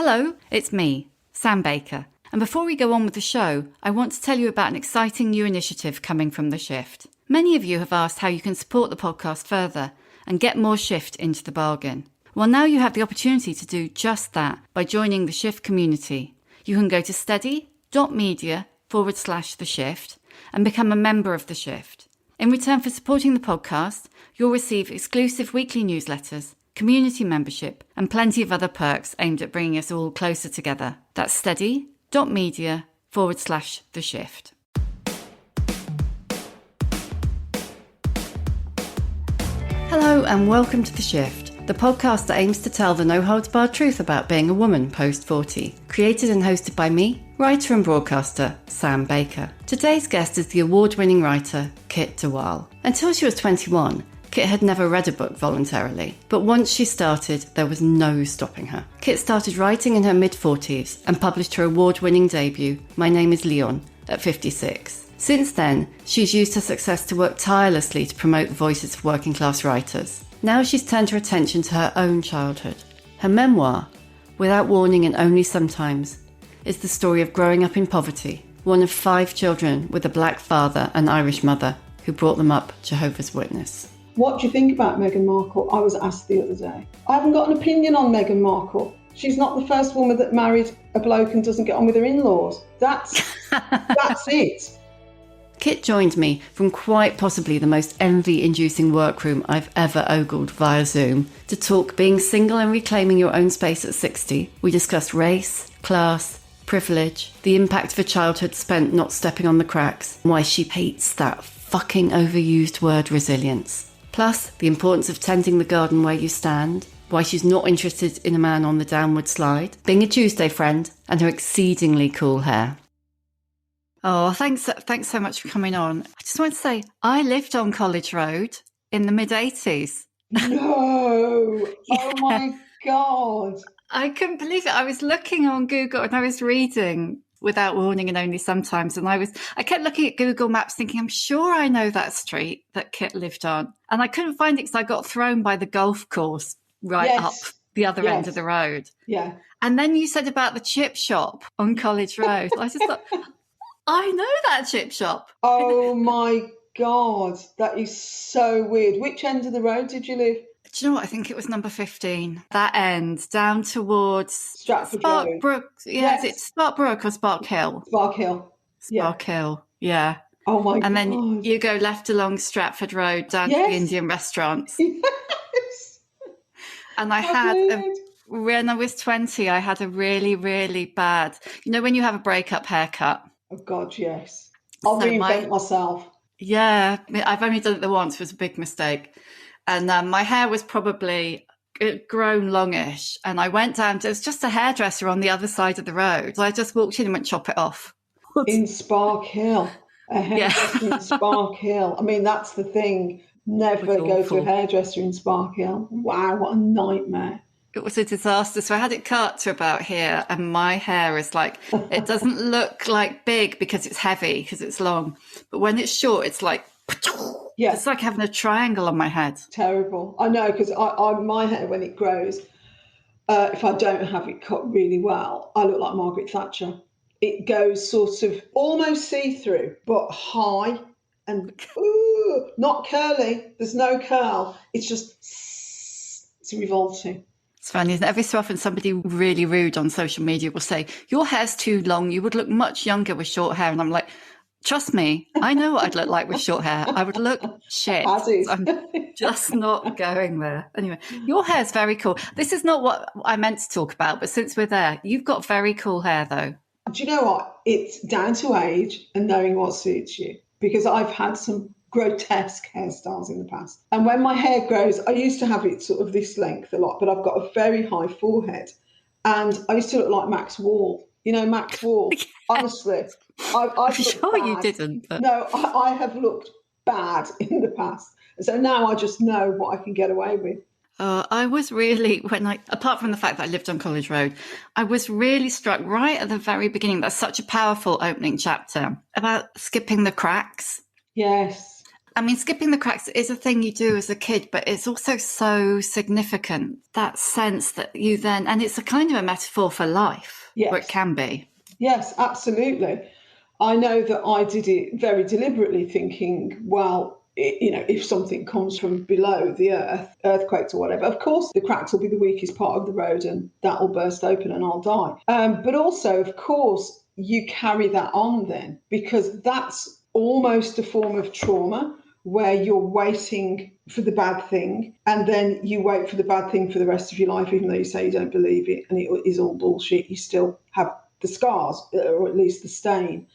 Hello, it's me, Sam Baker. And before we go on with the show, I want to tell you about an exciting new initiative coming from The Shift. Many of you have asked how you can support the podcast further and get more Shift into the bargain. Well, now you have the opportunity to do just that by joining the Shift community. You can go to steady.media/The Shift and become a member of The Shift. In return for supporting the podcast, you'll receive exclusive weekly newsletters, community membership, and plenty of other perks aimed at bringing us all closer together. That's steady.media/The Shift. Hello and welcome to The Shift, the podcast that aims to tell the no-holds-barred truth about being a woman post-40. Created and hosted by me, writer and broadcaster Sam Baker. Today's guest is the award-winning writer Kit de Waal. Until she was 21, Kit had never read a book voluntarily, but once she started, there was no stopping her. Kit started writing in her mid-40s and published her award-winning debut, My Name is Leon, at 56. Since then, she's used her success to work tirelessly to promote the voices of working-class writers. Now she's turned her attention to her own childhood. Her memoir, Without Warning and Only Sometimes, is the story of growing up in poverty, one of 5 children with a black father and Irish mother who brought them up Jehovah's Witness. What do you think about Meghan Markle? I was asked the other day. I haven't got an opinion on Meghan Markle. She's not the first woman that married a bloke and doesn't get on with her in-laws. That's it. Kit joined me from quite possibly the most envy-inducing workroom I've ever ogled via Zoom to talk being single and reclaiming your own space at 60. We discussed race, class, privilege, the impact of a childhood spent not stepping on the cracks, and why she hates that fucking overused word resilience. Plus, the importance of tending the garden where you stand, why she's not interested in a man on the downward slide, being a Tuesday friend, and her exceedingly cool hair. Oh, thanks so much for coming on. I just want to say, I lived on College Road in the mid-80s. No! Yeah. Oh my God! I couldn't believe it. I was looking on Google and I was reading Without Warning and Only Sometimes. And I kept looking at Google Maps thinking, I'm sure I know that street that Kit lived on. And I couldn't find it because I got thrown by the golf course up the other end of the road. Yeah. And then you said about the chip shop on College Road. I just thought, I know that chip shop. Oh my God. That is so weird. Which end of the road did you live? Do you know what? I think it was number 15. That end, down towards Stratford Sparkbrook. Road. Yeah, yes. Is it Sparkbrook or Spark Hill? Spark Hill. Spark Hill, yeah. Oh my God. And then you go left along Stratford Road down to the Indian restaurants. Yes. And when I was 20, I had a really, really bad, when you have a breakup haircut. Oh God, yes. I'll reinvent myself. Yeah, I've only done it the once. It was a big mistake. And my hair was probably grown longish. And I went down, there was just a hairdresser on the other side of the road. So I just walked in and went, chop it off. In Spark Hill. A hairdresser in Spark Hill. I mean, that's the thing. Never go to a hairdresser in Spark Hill. Wow, what a nightmare. It was a disaster. So I had it cut to about here and my hair is like, it doesn't look like big because it's heavy, because it's long. But when it's short, it's like, yeah, it's like having a triangle on my head. Terrible. I know, because my hair, when it grows, if I don't have it cut really well, I look like Margaret Thatcher. It goes sort of almost see-through, but high and not curly. There's no curl. It's just, it's revolting. It's funny, isn't it? Every so often somebody really rude on social media will say, your hair's too long. You would look much younger with short hair. And I'm like, trust me, I know what I'd look like with short hair. I would look shit. I'm just not going there. Anyway, your hair's very cool. This is not what I meant to talk about, but since we're there, you've got very cool hair, though. Do you know what? It's down to age and knowing what suits you, because I've had some grotesque hairstyles in the past. And when my hair grows, I used to have it sort of this length a lot, but I've got a very high forehead. And I used to look like Max Wall. You know, Max Wall. Yeah. Honestly. I'm sure bad. You didn't. But... No, I have looked bad in the past. And so now I just know what I can get away with. I was really, apart from the fact that I lived on College Road, I was really struck right at the very beginning. That's such a powerful opening chapter about skipping the cracks. Yes. I mean, skipping the cracks is a thing you do as a kid, but it's also so significant. That sense that you then, and it's a kind of a metaphor for life, or it Yes. can be. Yes, absolutely. I know that I did it very deliberately, thinking, well, if something comes from below the earth, earthquakes or whatever, of course the cracks will be the weakest part of the road and that will burst open and I'll die. But also, of course, you carry that on then, because that's almost a form of trauma where you're waiting for the bad thing and then you wait for the bad thing for the rest of your life, even though you say you don't believe it and it is all bullshit. You still have the scars, or at least the stain.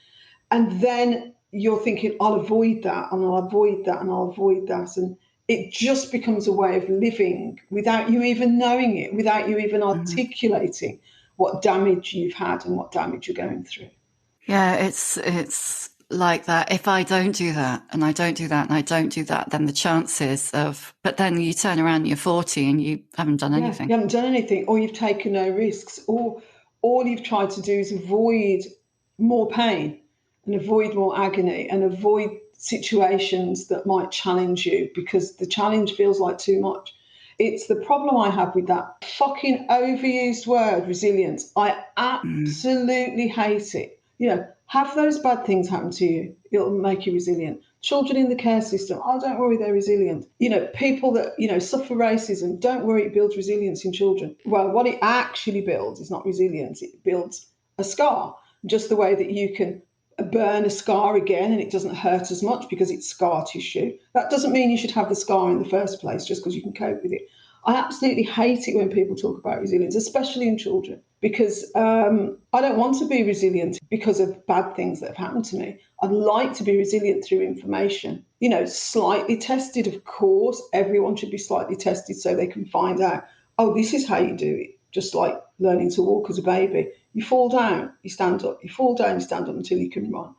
And then you're thinking, I'll avoid that and I'll avoid that and I'll avoid that. And it just becomes a way of living without you even knowing it, without you even Mm-hmm. articulating what damage you've had and what damage you're going through. Yeah, it's like that. If I don't do that and I don't do that and I don't do that, then the chances of, but then you turn around and you're 40 and you haven't done Yeah, you anything. haven't done anything, or you've taken no risks, or all you've tried to do is avoid more pain and avoid more agony and avoid situations that might challenge you because the challenge feels like too much. It's the problem I have with that fucking overused word, resilience. I Mm. absolutely hate it. Have those bad things happen to you, it'll make you resilient. Children in the care system, oh, don't worry, they're resilient. People that, suffer racism, don't worry, it builds resilience in children. Well, what it actually builds is not resilience, it builds a scar, just the way that you can burn a scar again and it doesn't hurt as much because it's scar tissue. That doesn't mean you should have the scar in the first place just because you can cope with it. I absolutely hate it when people talk about resilience, especially in children, because I don't want to be resilient because of bad things that have happened to me. I'd like to be resilient through information. Slightly tested, of course. Everyone should be slightly tested so they can find out, oh, this is how you do it. Just like learning to walk as a baby. You fall down, you stand up. You fall down, you stand up until you can run.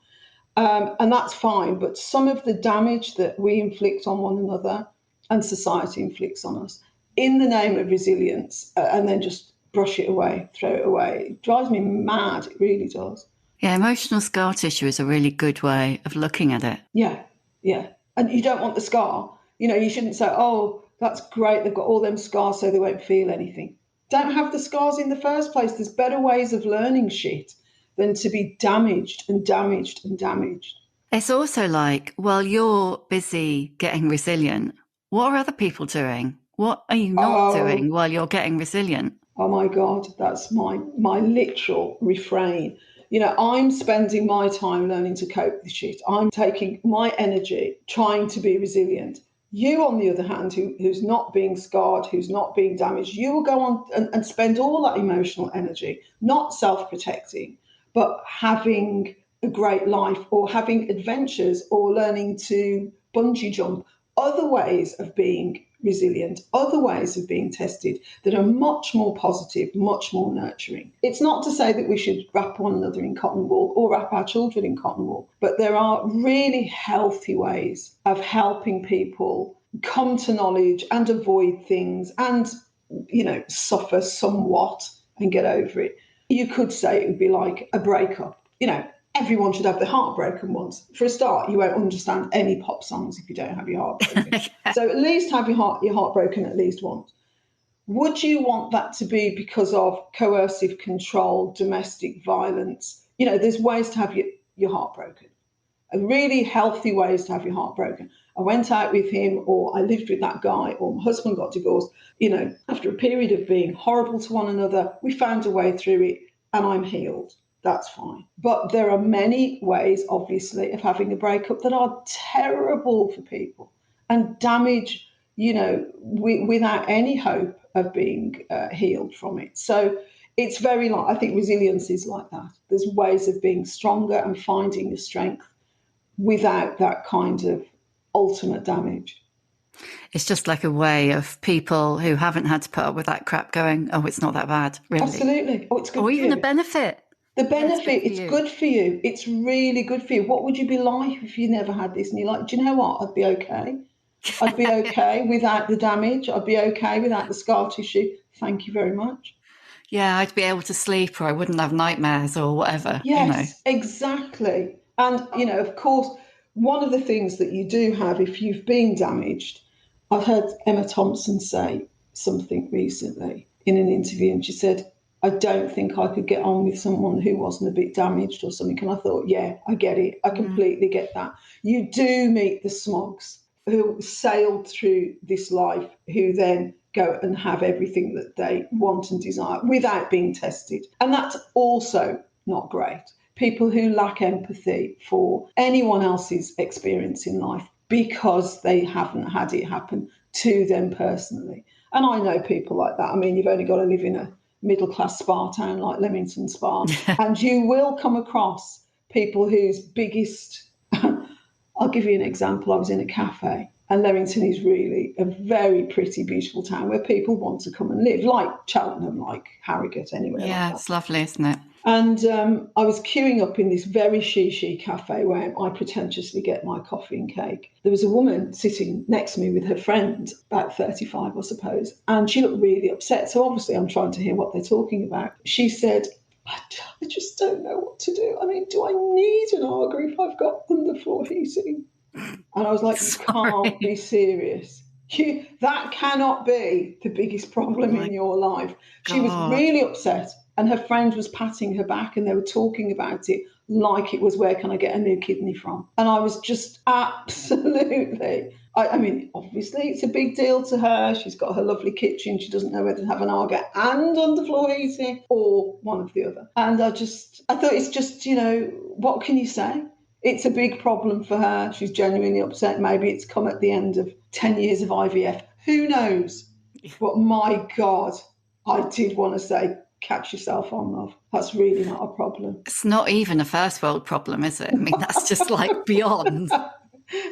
And that's fine. But some of the damage that we inflict on one another and society inflicts on us in the name of resilience, and then just brush it away, throw it away, it drives me mad. It really does. Yeah, emotional scar tissue is a really good way of looking at it. Yeah, yeah. And you don't want the scar. You shouldn't say, oh, that's great. They've got all them scars so they won't feel anything. Don't have the scars in the first place. There's better ways of learning shit than to be damaged and damaged and damaged. It's also like, while you're busy getting resilient, what are other people doing? What are you not Oh, doing while you're getting resilient? oh my God, that's my literal refrain. I'm spending my time learning to cope with shit. I'm taking my energy trying to be resilient. You, on the other hand, who's not being scarred, who's not being damaged, you will go on and spend all that emotional energy, not self protecting, but having a great life or having adventures or learning to bungee jump, other ways of being resilient, other ways of being tested that are much more positive, much more nurturing. It's not to say that we should wrap one another in cotton wool or wrap our children in cotton wool, but there are really healthy ways of helping people come to knowledge and avoid things and, suffer somewhat and get over it. You could say it would be like a breakup. Everyone should have their heart broken once. For a start, you won't understand any pop songs if you don't have your heart broken. So at least have your heart broken at least once. Would you want that to be because of coercive control, domestic violence? There's ways to have your heart broken. Really healthy ways to have your heart broken. I went out with him, or I lived with that guy, or my husband got divorced. After a period of being horrible to one another, we found a way through it and I'm healed. That's fine. But there are many ways, obviously, of having a breakup that are terrible for people and damage, without any hope of being healed from it. So it's very like, I think resilience is like that. There's ways of being stronger and finding the strength without that kind of ultimate damage. It's just like a way of people who haven't had to put up with that crap going, oh, it's not that bad, really. Absolutely. Oh, it's good Or for even a you. benefit. The Yeah, it's good benefit, for it's you. good for you. It's really good for you. What would you be like if you never had this? And you're like, do you know what? I'd be okay. I'd be okay without the damage. I'd be okay without the scar tissue. Thank you very much. Yeah, I'd be able to sleep or I wouldn't have nightmares or whatever. Yes, exactly. And, of course, one of the things that you do have if you've been damaged, I've heard Emma Thompson say something recently in an interview, and she said, I don't think I could get on with someone who wasn't a bit damaged or something. And I thought, yeah, I get it. I completely get that. You do meet the smogs who sailed through this life, who then go and have everything that they want and desire without being tested. And that's also not great. People who lack empathy for anyone else's experience in life because they haven't had it happen to them personally. And I know people like that. I mean, you've only got to live in a middle-class spa town like Leamington Spa, and you will come across people whose biggest... I'll give you an example. I was in a cafe, and Leamington is really a very pretty, beautiful town where people want to come and live, like Cheltenham, like Harrogate, anywhere like that. It's lovely, isn't it? And I was queuing up in this very she cafe where I pretentiously get my coffee and cake. There was a woman sitting next to me with her friend, about 35, I suppose, and she looked really upset. So obviously I'm trying to hear what they're talking about. She said, I just don't know what to do. I mean, do I need an Arga if I've got underfloor heating? And I was like, you can't be serious. That cannot be the biggest problem in your life. She was really upset, and her friend was patting her back, and they were talking about it like it was, where can I get a new kidney from? And I was just absolutely... I mean, obviously, it's a big deal to her. She's got her lovely kitchen. She doesn't know whether to have an Arga and underfloor heating or one of the other. And I thought it's just, what can you say? It's a big problem for her. She's genuinely upset. Maybe it's come at the end of 10 years of IVF. Who knows? But my God, I did want to say, catch yourself on, love. That's really not a problem. It's not even a first world problem, is it? I mean, that's just like beyond.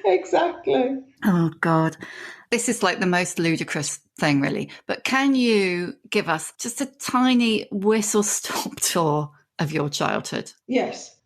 Exactly. Oh, God. This is like the most ludicrous thing, really. But can you give us just a tiny whistle-stop tour of your childhood? Yes.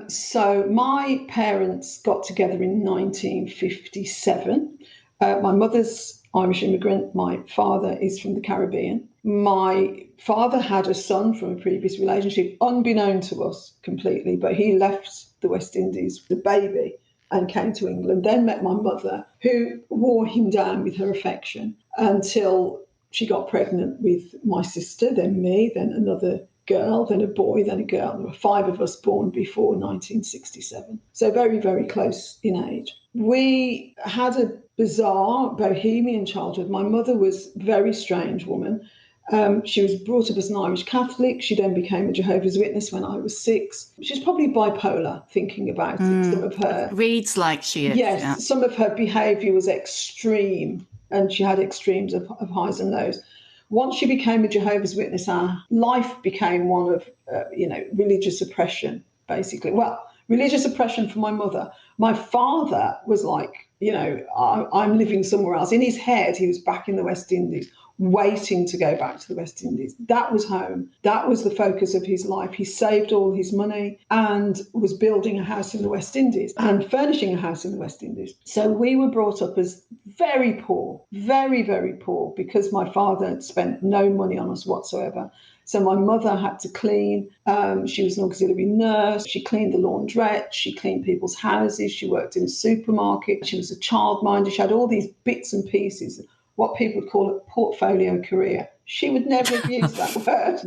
So my parents got together in 1957. My mother's Irish immigrant. My father is from the Caribbean. My father had a son from a previous relationship, unbeknown to us completely, but he left the West Indies, the baby, and came to England, then met my mother, who wore him down with her affection until she got pregnant with my sister, then me, then another girl, then a boy, then a girl. There were 5 of us born before 1967. So very, very close in age. We had a bizarre bohemian childhood. My mother was a very strange woman. She was brought up as an Irish Catholic. She then became a Jehovah's Witness when I was 6. She's probably bipolar, thinking about it. Some of her... Reads like she is. Yes, yeah. Some of her behaviour was extreme, and she had extremes of highs and lows. Once she became a Jehovah's Witness, our life became one of, religious oppression, basically. Well, religious oppression for my mother. My father was like, I'm living somewhere else. In his head, he was back in the West Indies, waiting to go back to the West Indies. That was home. That was the focus of his life. He saved all his money and was building a house in the West Indies and furnishing a house in the West Indies. So we were brought up as very poor, very, very poor, because my father had spent no money on us whatsoever. So my mother had to clean. She was an auxiliary nurse. She cleaned the laundrette. She cleaned people's houses. She worked in a supermarket. She was a childminder. She had all these bits and pieces, what people would call a portfolio career. She would never have used that word.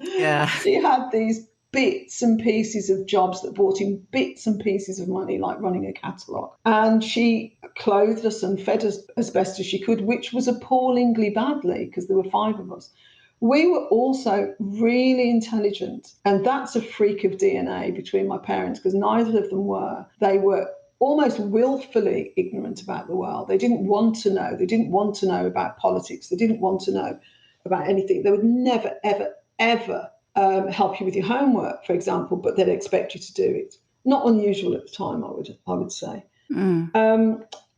Yeah. She had these bits and pieces of jobs that brought in bits and pieces of money, like running a catalogue. And she clothed us and fed us as best as she could, which was appallingly badly because there were 5 of us. We were also really intelligent. And that's a freak of DNA between my parents, because neither of them were. They were almost willfully ignorant about the world. They didn't want to know. They didn't want to know about politics. They didn't want to know about anything. They would never, ever, ever help you with your homework, for example, but they'd expect you to do it. Not unusual at the time, I would say.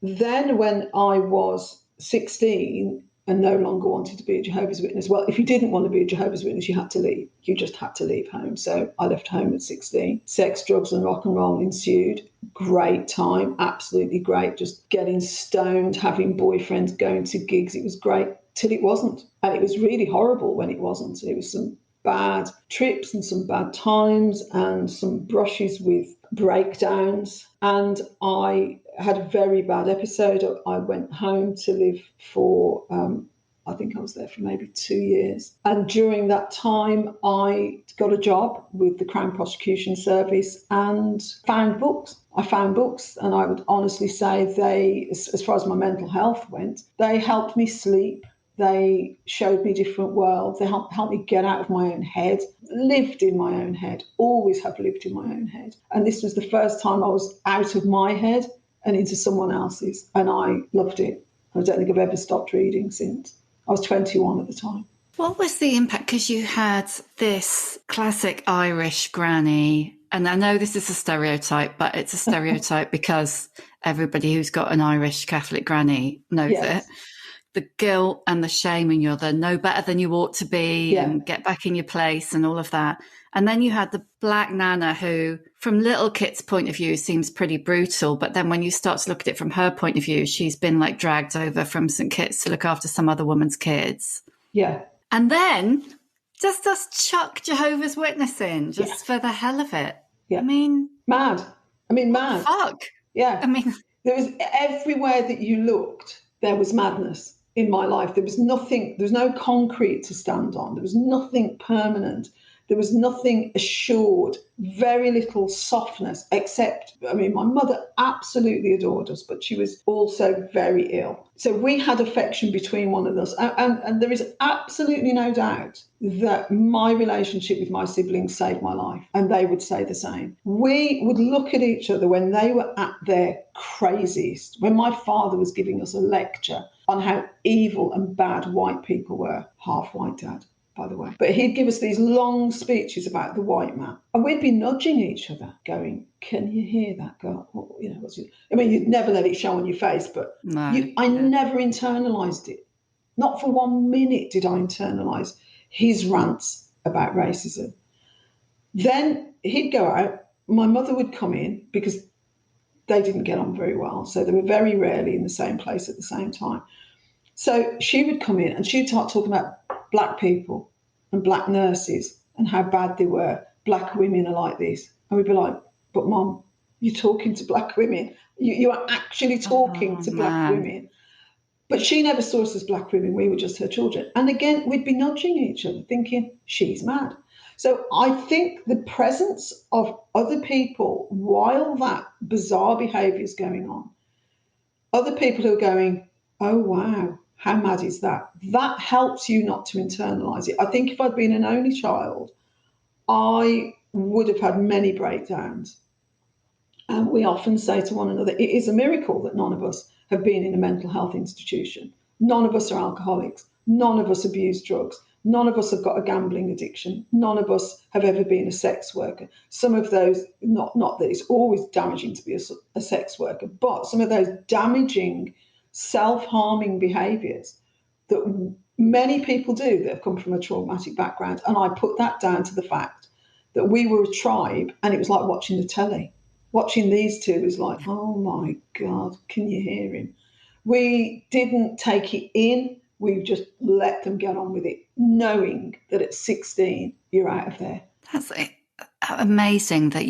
Then when I was 16 and no longer wanted to be a Jehovah's Witness, well, if you didn't want to be a Jehovah's Witness, you had to leave. You just had to leave home. So I left home at 16. Sex, drugs and rock and roll ensued. Great time, absolutely great. Just getting stoned, having boyfriends, going to gigs. It was great till it wasn't. And it was really horrible when it wasn't. It was some bad trips and some bad times and some brushes with breakdowns. And I had a very bad episode. I went home to live for, I think I was there for maybe 2 years. And during that time, I got a job with the Crown Prosecution Service and found books. I found books, and I would honestly say they, as far as my mental health went, they helped me sleep. They showed me different worlds. They helped me get out of my own head, lived in my own head, always have lived in my own head. And this was the first time I was out of my head and into someone else's. And I loved it. I don't think I've ever stopped reading since. I was 21 at the time. What was the impact? Because you had this classic Irish granny, and I know this is a stereotype, but it's a stereotype because everybody who's got an Irish Catholic granny knows it. The guilt and the shame, and you're the know better than you ought to be and get back in your place and all of that. And then you had the black nana who, from little Kit's point of view, seems pretty brutal. But then when you start to look at it from her point of view, she's been like dragged over from St. Kit's to look after some other woman's kids. Yeah. And then just chuck Jehovah's Witness in just for the hell of it. Yeah. I mean, mad. Mad. Fuck. Yeah. I mean, there was everywhere that you looked, there was madness in my life. There was nothing, there was no concrete to stand on. There was nothing permanent. There was nothing assured, very little softness, except, my mother absolutely adored us, but she was also very ill. So we had affection between one of us. And there is absolutely no doubt that my relationship with my siblings saved my life. And they would say the same. We would look at each other when they were at their craziest, when my father was giving us a lecture on how evil and bad white people were, half white dad, by the way. But he'd give us these long speeches about the white man. And we'd be nudging each other, going, can you hear that girl? You'd never let it show on your face, but I never internalised it. Not for 1 minute did I internalise his rants about racism. Then he'd go out. My mother would come in because they didn't get on very well. So they were very rarely in the same place at the same time. So she would come in and she'd start talking about black people and black nurses and how bad they were. Black women are like this. And we'd be like, but Mum, you're talking to black women. You are actually talking to black women. But she never saw us as black women. We were just her children. And again, we'd be nudging each other, thinking, she's mad. So I think the presence of other people while that bizarre behaviour is going on, other people who are going, oh, wow, how mad is that? That helps you not to internalise it. I think if I'd been an only child, I would have had many breakdowns. And we often say to one another, it is a miracle that none of us have been in a mental health institution. None of us are alcoholics. None of us abuse drugs. None of us have got a gambling addiction. None of us have ever been a sex worker. Some of those, not that it's always damaging to be a sex worker, but some of those damaging, self-harming behaviours that many people do that have come from a traumatic background. And I put that down to the fact that we were a tribe and it was like watching the telly. Watching these two is like, oh my God, can you hear him? We didn't take it in. We just let them get on with it, knowing that at 16, you're out of there. That's amazing that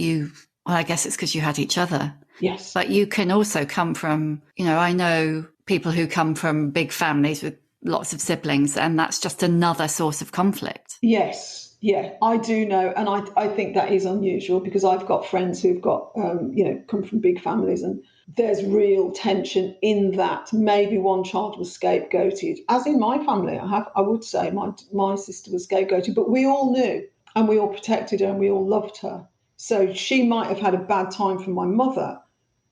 I guess it's because you had each other. Yes. But you can also come from, I know people who come from big families with lots of siblings, and that's just another source of conflict. Yes. Yeah, I do know. And I think that is unusual because I've got friends who've got, come from big families, and there's real tension in that. Maybe one child was scapegoated, as in my family. I would say my sister was scapegoated, but we all knew and we all protected her and we all loved her. So she might have had a bad time from my mother,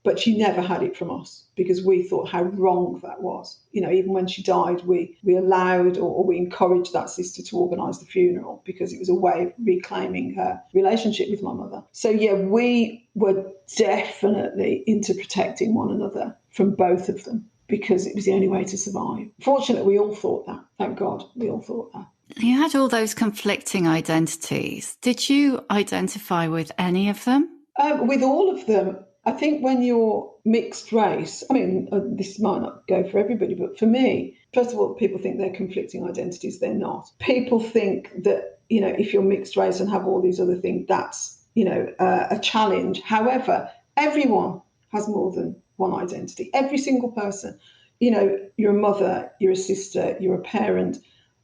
but she never had it from us because we thought how wrong that was. Even when she died, we allowed or we encouraged that sister to organise the funeral because it was a way of reclaiming her relationship with my mother. So, yeah, we were definitely into protecting one another from both of them because it was the only way to survive. Fortunately, we all thought that. Thank God, we all thought that. You had all those conflicting identities. Did you identify with any of them? With all of them. I think when you're mixed race, I mean, this might not go for everybody, but for me, first of all, people think they're conflicting identities. They're not. People think that, if you're mixed race and have all these other things, that's, a challenge. However, everyone has more than one identity. Every single person. You're a mother, you're a sister, you're a parent.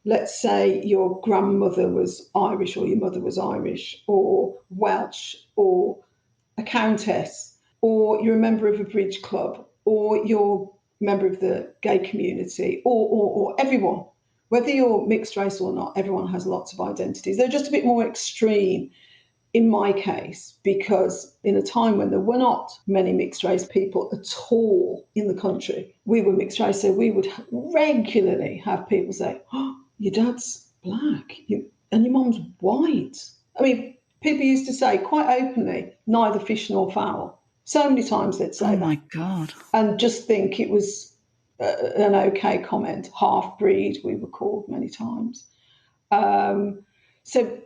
Let's say your grandmother was Irish or your mother was Irish or Welsh or a countess, or you're a member of a bridge club, or you're a member of the gay community, or everyone. Whether you're mixed race or not, everyone has lots of identities. They're just a bit more extreme in my case, because in a time when there were not many mixed race people at all in the country, we were mixed race, so we would regularly have people say, "Oh, your dad's black, and your mum's white." I mean, people used to say quite openly, "Neither fish nor fowl." So many times they'd say that. Oh my God. And just think it was an okay comment. Half breed, we were called many times. So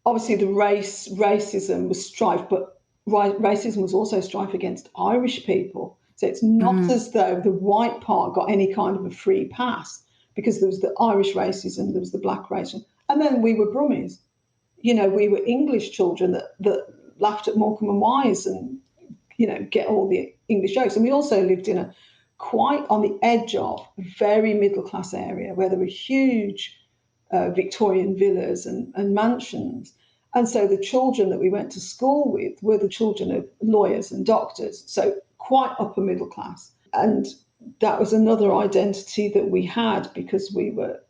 obviously the racism was strife, but racism was also strife against Irish people. So it's not as though the white part got any kind of a free pass, because there was the Irish racism, there was the black racism, and then we were Brummies. We were English children that laughed at Morecambe and Wise and, get all the English jokes. And we also lived in a quite on the edge of a very middle class area where there were huge Victorian villas and mansions. And so the children that we went to school with were the children of lawyers and doctors. So quite upper middle class. And that was another identity that we had, because we were,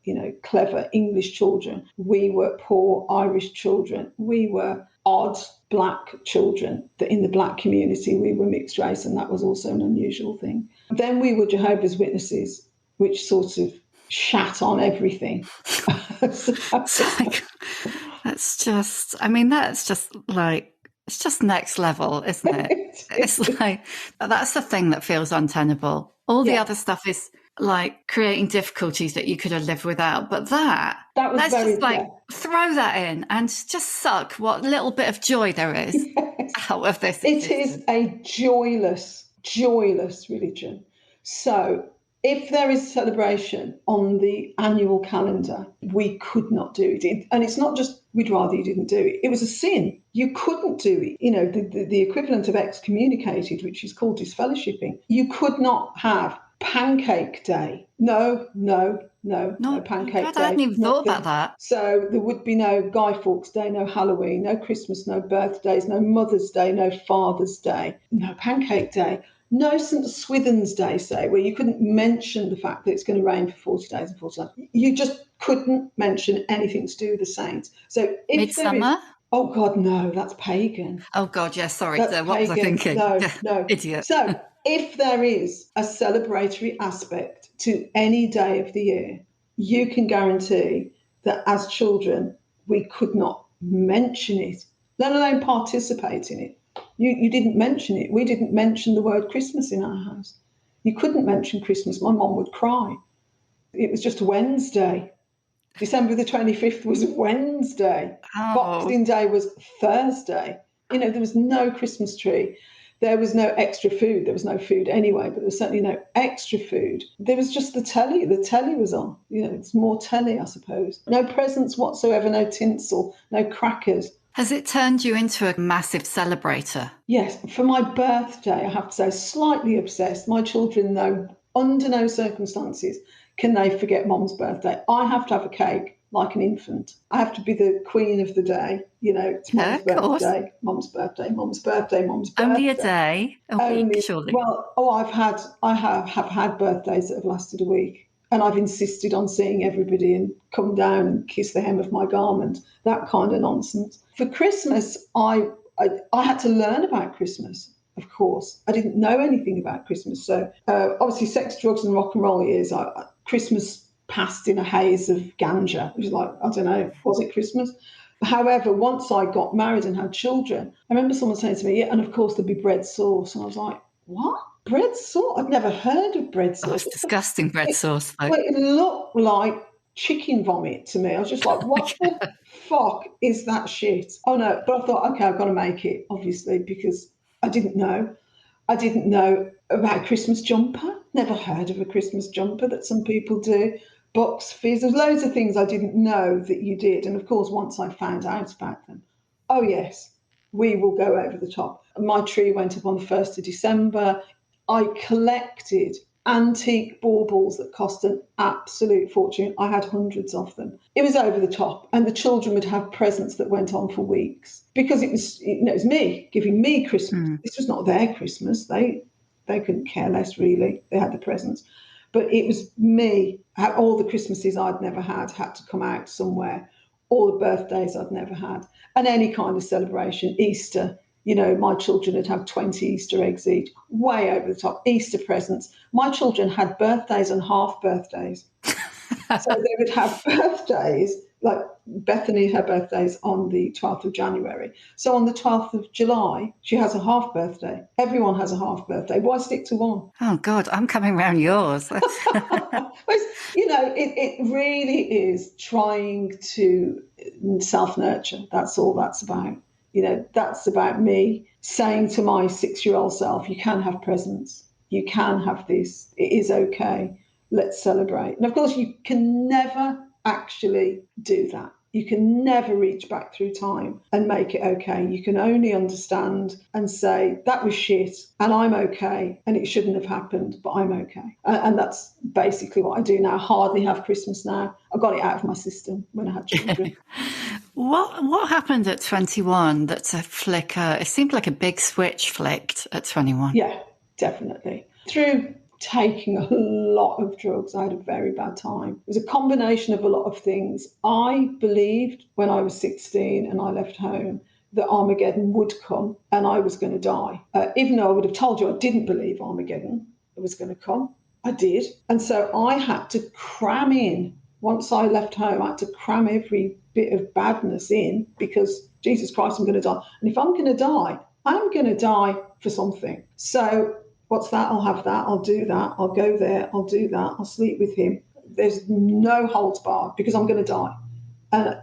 clever English children. We were poor Irish children. We were odd black children. That in the black community, we were mixed race, and that was also an unusual thing. Then we were Jehovah's Witnesses, which sort of shat on everything. That's just like, it's just next level, isn't it? It's like, that's the thing that feels untenable. All the other stuff is like creating difficulties that you could have lived without. But let's just like throw that in and just suck what little bit of joy there is out of this. It is a joyless religion. So if there is celebration on the annual calendar, we could not do it. And it's not just we'd rather you didn't do it. It was a sin. You couldn't do it. The equivalent of excommunicated, which is called disfellowshipping. You could not have Pancake Day. No Pancake Day. I hadn't even thought about that. So there would be no Guy Fawkes Day, no Halloween, no Christmas, no birthdays, no Mother's Day, no Father's Day, no Pancake Day. No St. Swithin's Day, say, where you couldn't mention the fact that it's going to rain for 40 days and 40 nights. You just couldn't mention anything to do with the saints. So if Midsummer? Oh, God, no, that's pagan. Oh, God, yeah, sorry. What was I thinking? No. Idiot. So if there is a celebratory aspect to any day of the year, you can guarantee that as children, we could not mention it, let alone participate in it. You didn't mention it. We didn't mention the word Christmas in our house. You couldn't mention Christmas. My mum would cry. It was just Wednesday. December the 25th was Wednesday. Oh. Boxing Day was Thursday. There was no Christmas tree. There was no extra food. There was no food anyway, but there was certainly no extra food. There was just the telly. The telly was on. It's more telly, I suppose. No presents whatsoever, no tinsel, no crackers. Has it turned you into a massive celebrator? Yes. For my birthday, I have to say, slightly obsessed. My children know under no circumstances can they forget Mom's birthday. I have to have a cake like an infant. I have to be the queen of the day. It's Mom's birthday, Mom's birthday, Mom's birthday, Mom's birthday. Only a day, week, surely. Well, I have had birthdays that have lasted a week. And I've insisted on seeing everybody and come down and kiss the hem of my garment, that kind of nonsense. For Christmas, I had to learn about Christmas, of course. I didn't know anything about Christmas. So obviously sex, drugs and rock and roll years, Christmas passed in a haze of ganja. It was like, I don't know, was it Christmas? However, once I got married and had children, I remember someone saying to me, yeah, and of course there'd be bread sauce. And I was like, what? Bread sauce? I'd never heard of bread sauce. Oh, it's disgusting, bread sauce. Well, it looked like chicken vomit to me. I was just like, what the fuck is that shit? Oh, no. But I thought, okay, I've got to make it, obviously, because I didn't know. I didn't know about a Christmas jumper. Never heard of a Christmas jumper that some people do. Box fees. There's loads of things I didn't know that you did. And of course, once I found out about them, oh yes, we will go over the top. My tree went up on the 1st of December. I collected antique baubles that cost an absolute fortune. I had hundreds of them. It was over the top, and the children would have presents that went on for weeks because it was me giving me Christmas. This was not their Christmas. They couldn't care less, really. They had the presents, but it was me. All the Christmases I'd never had to come out somewhere. All the birthdays I'd never had, and any kind of celebration, Easter. My children would have 20 Easter eggs each, way over the top. Easter presents. My children had birthdays and half birthdays. So they would have birthdays, like Bethany, her birthday's on the 12th of January. So on the 12th of July, she has a half birthday. Everyone has a half birthday. Why stick to one? Oh, God, I'm coming round yours. It really is trying to self-nurture. That's all that's about. That's about me saying to my 6-year-old self, you can have presents. You can have this. It is okay. Let's celebrate. And of course, you can never actually do that. You can never reach back through time and make it okay. You can only understand and say, that was shit and I'm okay and it shouldn't have happened, but I'm okay. And that's basically what I do now. Hardly have Christmas now. I got it out of my system when I had children. What happened at 21 that's a flicker? It seemed like a big switch flicked at 21. Yeah, definitely. Through taking a lot of drugs, I had a very bad time. It was a combination of a lot of things. I believed when I was 16 and I left home that Armageddon would come and I was going to die. Even though I would have told you I didn't believe Armageddon was going to come, I did. And so I had to cram in. Once I left home, I had to cram every bit of badness in because, Jesus Christ, I'm going to die. And if I'm going to die, I'm going to die for something. So what's that? I'll have that. I'll do that. I'll go there. I'll do that. I'll sleep with him. There's no holds barred because I'm going to die. And,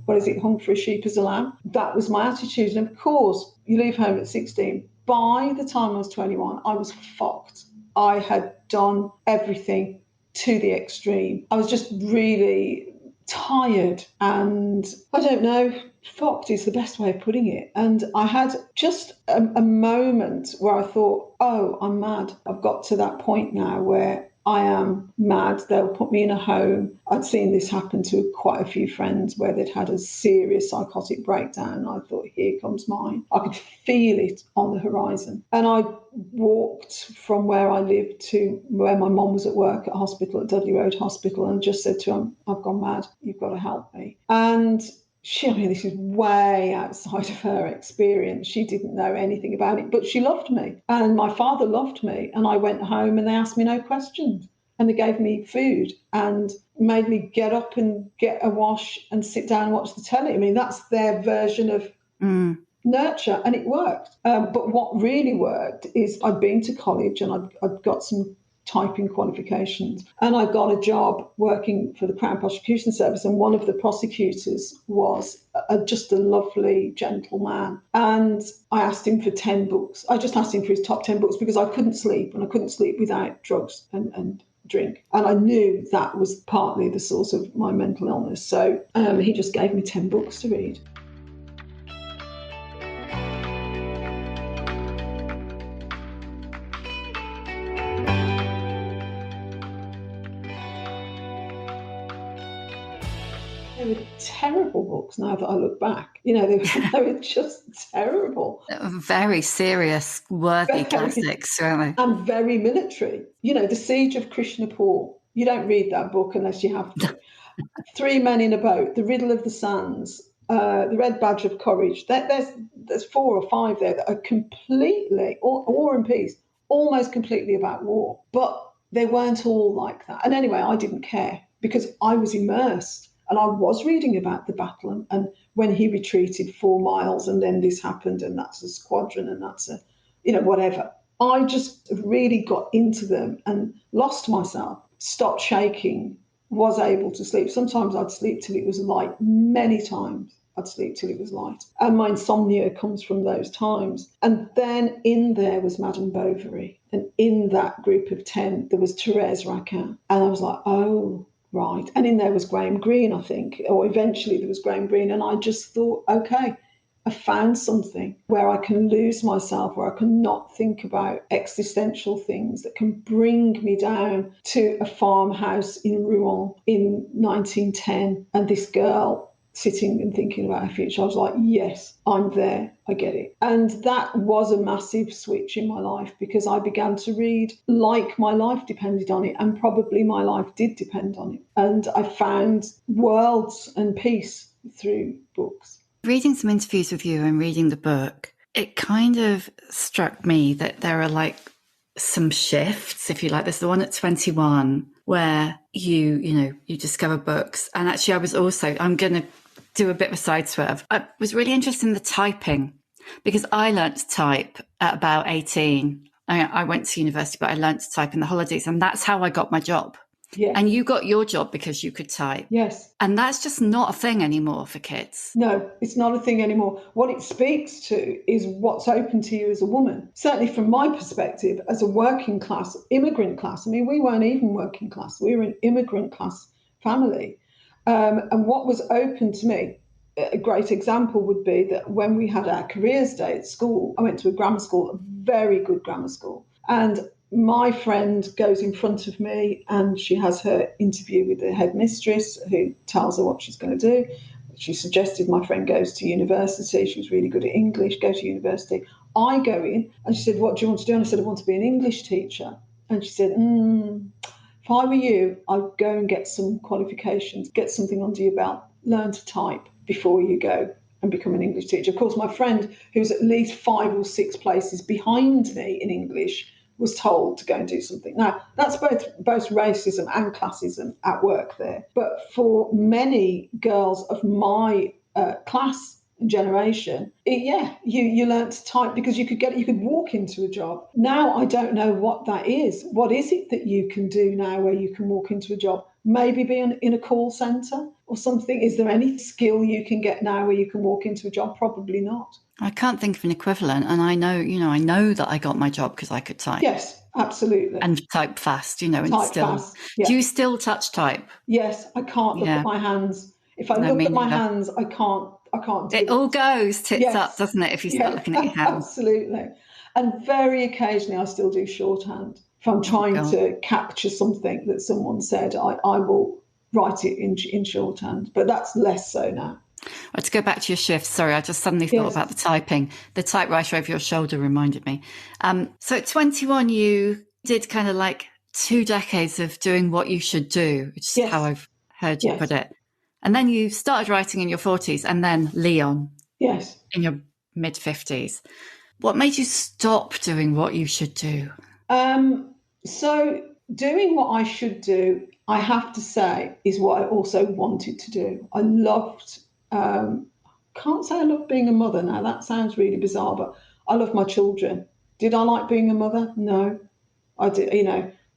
what is it? Hung for a sheep as a lamb. That was my attitude. And of course, you leave home at 16. By the time I was 21, I was fucked. I had done everything to the extreme. I was just really tired and I don't know, fucked is the best way of putting it. And I had just a moment where I thought, oh, I'm mad. I've got to that point now where I am mad. They'll put me in a home. I'd seen this happen to quite a few friends where they'd had a serious psychotic breakdown. I thought, here comes mine. I could feel it on the horizon. And I walked from where I lived to where my mum was at work at hospital, at Dudley Road Hospital, and just said to him, I've gone mad. You've got to help me. And this is way outside of her experience. She didn't know anything about it, but she loved me. And my father loved me. And I went home and they asked me no questions. And they gave me food and made me get up and get a wash and sit down and watch the telly. I mean, that's their version of nurture, and it worked. But what really worked is I'd been to college and I'd got some typing qualifications, and I got a job working for the Crown Prosecution Service, and one of the prosecutors was just a lovely gentleman, and I asked him for 10 books. I just asked him for his top 10 books because I couldn't sleep, and I couldn't sleep without drugs and drink, and I knew that was partly the source of my mental illness. So he just gave me 10 books to read. They were terrible books now that I look back. They were just terrible. Very serious, worthy classics, weren't they? And very military. The Siege of Krishnapur. You don't read that book unless you have to. 3 Men in a Boat, The Riddle of the Sands, The Red Badge of Courage. There's 4 or 5 there that are completely, War and Peace, almost completely about war. But they weren't all like that. And anyway, I didn't care because I was immersed. And I was reading about the battle and when he retreated 4 miles and then this happened and that's a squadron and that's whatever. I just really got into them and lost myself, stopped shaking, was able to sleep. Sometimes I'd sleep till it was light, many times. I'd sleep till it was light. And my insomnia comes from those times. And then in there was Madame Bovary. And in that group of 10, there was Thérèse Raquin. And I was like, oh, right. And in there was Graham Greene, I think, or eventually there was Graham Greene. And I just thought, okay, I found something where I can lose myself, where I can not think about existential things that can bring me down to a farmhouse in Rouen in 1910. And this girl sitting and thinking about her future, I was like, yes, I'm there. I get it. And that was a massive switch in my life, because I began to read like my life depended on it, and probably my life did depend on it. And I found worlds and peace through books. Reading some interviews with you and reading the book, it kind of struck me that there are like some shifts, if you like. There's the one at 21 where you discover books. And actually I'm going to do a bit of a side swerve. I was really interested in the typing, because I learnt to type at about 18. I went to university, but I learnt to type in the holidays, and that's how I got my job. Yeah. And you got your job because you could type. Yes. And that's just not a thing anymore for kids. No, it's not a thing anymore. What it speaks to is what's open to you as a woman. Certainly from my perspective, as a working class, immigrant class. I mean, we weren't even working class. We were an immigrant class family. And what was open to me, a great example would be that when we had our careers day at school, I went to a grammar school, a very good grammar school. And my friend goes in front of me and she has her interview with the headmistress, who tells her what she's going to do. She suggested my friend goes to university. She was really good at English, go to university. I go in and she said, what do you want to do? And I said, I want to be an English teacher. And she said, if I were you, I'd go and get some qualifications, get something under your belt, learn to type before you go and become an English teacher. Of course, my friend, who's at least 5 or 6 places behind me in English, was told to go and do something. Now, that's both racism and classism at work there. But for many girls of my class and generation, you learnt to type because you could walk into a job. Now I don't know what that is. What is it that you can do now where you can walk into a job? Maybe be in a call centre or something. Is there any skill you can get now where you can walk into a job? Probably not. I can't think of an equivalent, and I know that I got my job because I could type. Yes, absolutely. And type fast, and type still. Fast, yeah. Do you still touch type? Yes, I can't look at my hands. If I look at my hands, I can't do it. It all goes tits up, doesn't it, if you start looking at your hands? Absolutely. And very occasionally I still do shorthand. If I'm trying to capture something that someone said, I will write it in shorthand. But that's less so now. To go back to your shift, sorry, I just suddenly thought about the typing. The typewriter over your shoulder reminded me. So at 21, you did kind of like 2 decades of doing what you should do, which is how I've heard you put it. And then you started writing in your 40s, and then Leon in your mid-50s. What made you stop doing what you should do? So doing what I should do, I have to say, is what I also wanted to do. I loved... can't say I love being a mother now. That sounds really bizarre, but I love my children. Did I like being a mother? No. I did,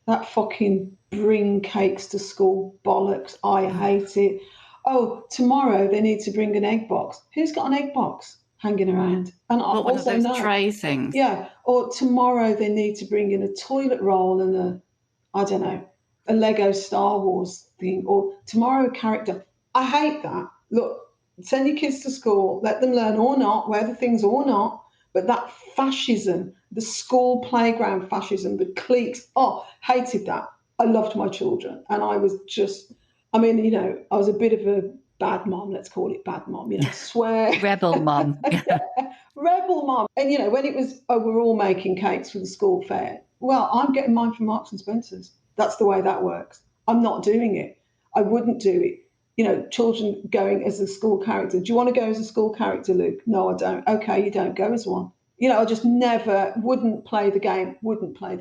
that fucking bring cakes to school bollocks. I hate it. Oh, tomorrow they need to bring an egg box. Who's got an egg box hanging around? And I one also of those know tray things. Yeah. Or tomorrow they need to bring in a toilet roll and a Lego Star Wars thing. Or tomorrow a character. I hate that. Look, send your kids to school, let them learn or not, wear the things or not. But that fascism, the school playground fascism, the cliques, hated that. I loved my children. And I was just, I was a bit of a bad mom, let's call it bad mom, swear. Rebel mom. Rebel mom. And, when it was, we're all making cakes for the school fair. Well, I'm getting mine from Marks and Spencer's. That's the way that works. I'm not doing it. I wouldn't do it. Children going as a school character. Do you want to go as a school character, Luke? No, I don't. Okay, you don't go as one. I just wouldn't play the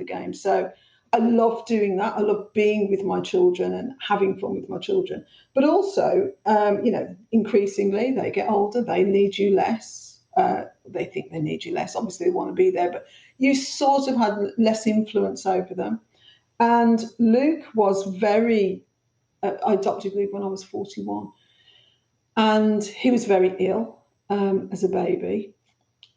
game. So I love doing that. I love being with my children and having fun with my children. But also, increasingly, they get older, they need you less. They think they need you less. Obviously, they want to be there, but you sort of had less influence over them. And Luke was I adopted Luke when I was 41. And he was very ill as a baby.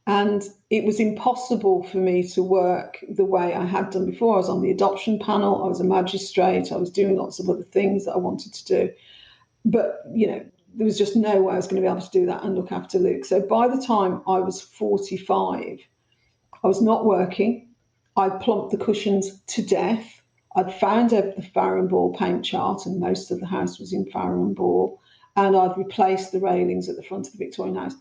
And it was impossible for me to work the way I had done before. I was on the adoption panel, I was a magistrate, I was doing lots of other things that I wanted to do. But, there was just no way I was going to be able to do that and look after Luke. So by the time I was 45, I was not working. I'd plumped the cushions to death. I'd found the Farrow and Ball paint chart, and most of the house was in Farrow and Ball. And I'd replaced the railings at the front of the Victorian house.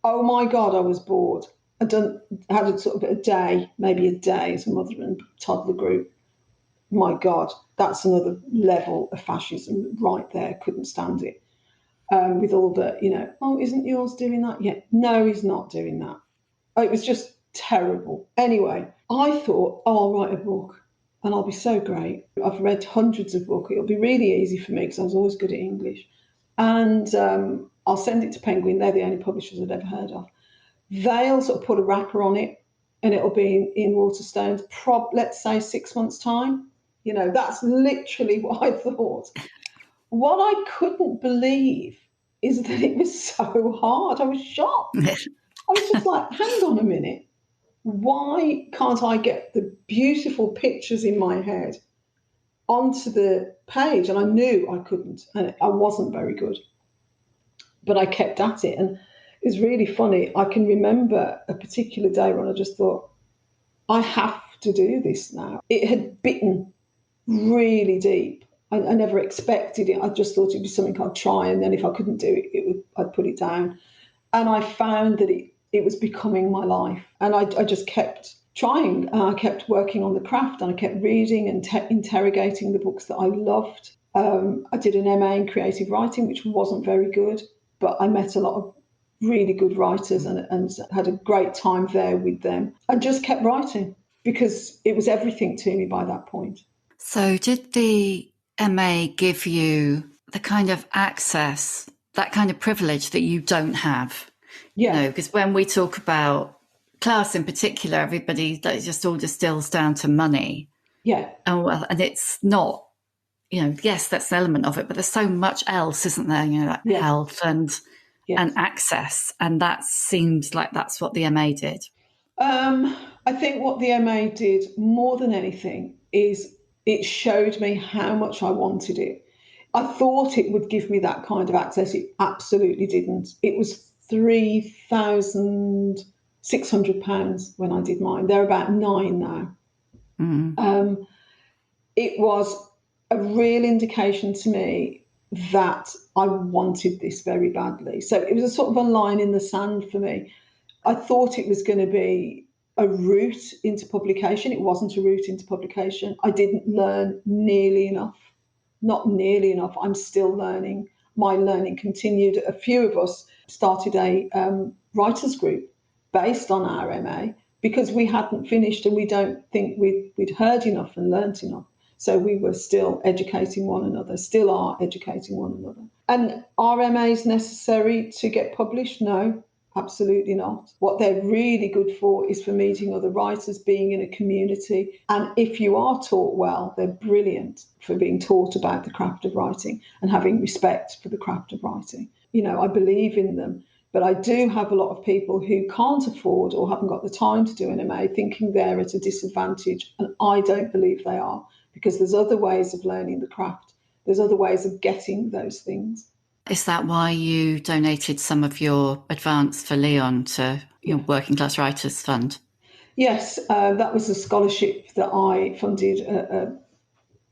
Oh my God, I was bored. Had a sort of a day, maybe a day as a mother and toddler group. My God, that's another level of fascism right there. Couldn't stand it. With all the, oh, isn't yours doing that yet? No, he's not doing that. It was just terrible. Anyway, I thought, oh, I'll write a book and I'll be so great. I've read hundreds of books. It'll be really easy for me because I was always good at English. And I'll send it to Penguin. They're the only publishers I've ever heard of. They'll sort of put a wrapper on it and it'll be in Waterstones, let's say 6 months' time. That's literally what I thought. What I couldn't believe is that it was so hard. I was shocked. I was just like, hang on a minute. Why can't I get the beautiful pictures in my head onto the page? And I knew I couldn't, and I wasn't very good. But I kept at it. And it was really funny. I can remember a particular day when I just thought, I have to do this now. It had bitten really deep. I never expected it. I just thought it'd be something I'd try, and then if I couldn't do it, I'd put it down. And I found that it was becoming my life, and I just kept trying. I kept working on the craft, and I kept reading and interrogating the books that I loved. I did an MA in creative writing, which wasn't very good, but I met a lot of really good writers and had a great time there with them. I just kept writing because it was everything to me by that point. So did the MA give you the kind of access, that kind of privilege that you don't have? Yeah. Because when we talk about class in particular, everybody, that just all distills down to money. Yeah. And it's not, yes, that's an element of it, but there's so much else, isn't there? Like health and access. And that seems like that's what the MA did. I think what the MA did more than anything is it showed me how much I wanted it. I thought it would give me that kind of access. It absolutely didn't. It was £3,600 when I did mine. They're about 9 now. Mm. It was a real indication to me that I wanted this very badly. So it was a sort of a line in the sand for me. I thought it was going to be a route into publication. It wasn't a route into publication. I didn't learn nearly enough. Not nearly enough. I'm still learning. My learning continued. A few of us started a writers group based on our MA because we hadn't finished and we don't think we'd heard enough and learnt enough. So we were still educating one another, still are educating one another. And are MAs necessary to get published? No. Absolutely not. What they're really good for is for meeting other writers, being in a community. And if you are taught well, they're brilliant for being taught about the craft of writing and having respect for the craft of writing. I believe in them. But I do have a lot of people who can't afford or haven't got the time to do an MA thinking they're at a disadvantage. And I don't believe they are, because there's other ways of learning the craft. There's other ways of getting those things. Is that why you donated some of your advance for Leon to your Working Class Writers Fund? Yes, that was a scholarship that I funded a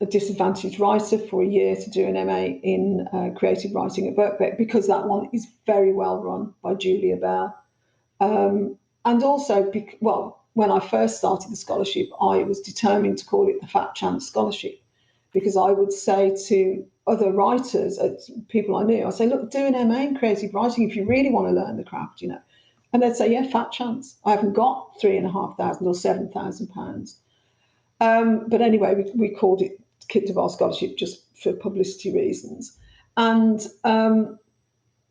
disadvantaged writer for a year to do an MA in creative writing at Birkbeck, because that one is very well run by Julia Bell. And also, when I first started the scholarship, I was determined to call it the Fat Chance Scholarship, because I would say to other writers, people I knew, I'd say, look, do an MA in creative writing if you really want to learn the craft, And they'd say, yeah, fat chance. I haven't got £3,500 or £7,000. But anyway, we called it Kit de Waal Scholarship just for publicity reasons. And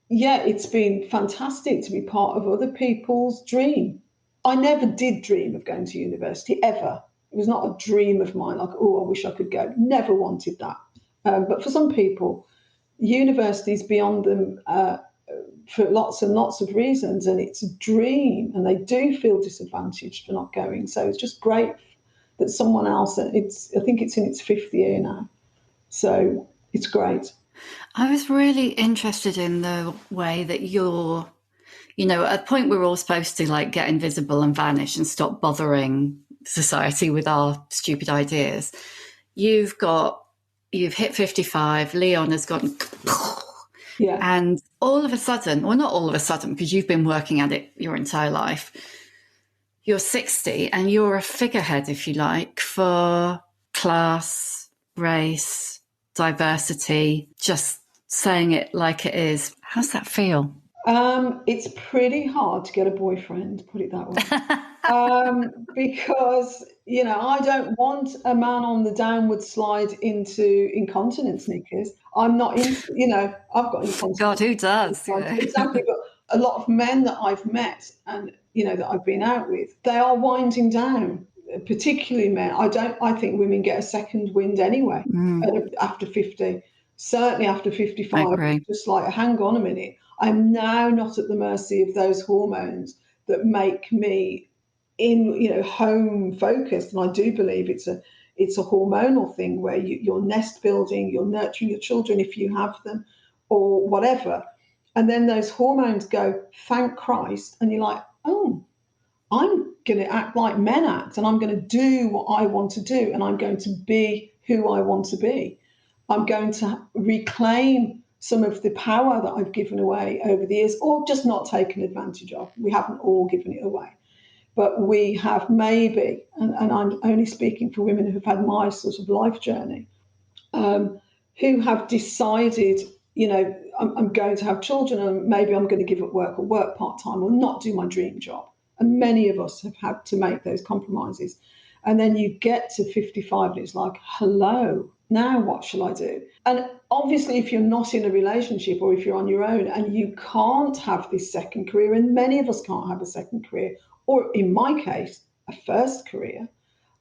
it's been fantastic to be part of other people's dream. I never did dream of going to university, ever. It was not a dream of mine, like, oh, I wish I could go. Never wanted that. But for some people, university is beyond them for lots and lots of reasons, and it's a dream, and they do feel disadvantaged for not going. So it's just great that someone else, I think it's in its fifth year now, so it's great. I was really interested in the way that you're, at a point we're all supposed to like get invisible and vanish and stop bothering society with our stupid ideas. You've hit 55, Leon has gone, Yeah. and all of a sudden, well, not all of a sudden, because you've been working at it your entire life, you're 60 and you're a figurehead, if you like, for class, race, diversity, just saying it like it is. How's that feel? It's pretty hard to get a boyfriend, put it that way. Because, I don't want a man on the downward slide into incontinence knickers. I'm not into, I've got incontinence. God, who does? Exactly. But a lot of men that I've met and, that I've been out with, they are winding down, particularly men. I think women get a second wind anyway after 50. Certainly after 55. I agree. Just like, hang on a minute. I'm now not at the mercy of those hormones that make me home focused. And I do believe it's a hormonal thing where you're nest building, you're nurturing your children if you have them or whatever. And then those hormones go, thank Christ. And you're like, oh, I'm going to act like men act, and I'm going to do what I want to do, and I'm going to be who I want to be. I'm going to reclaim some of the power that I've given away over the years, or just not taken advantage of. We haven't all given it away. But we have maybe, and I'm only speaking for women who have had my sort of life journey, who have decided, I'm going to have children and maybe I'm going to give up work or work part-time or not do my dream job. And many of us have had to make those compromises. And then you get to 55 and it's like, hello, now what shall I do? And obviously, if you're not in a relationship or if you're on your own and you can't have this second career, and many of us can't have a second career, or in my case, a first career,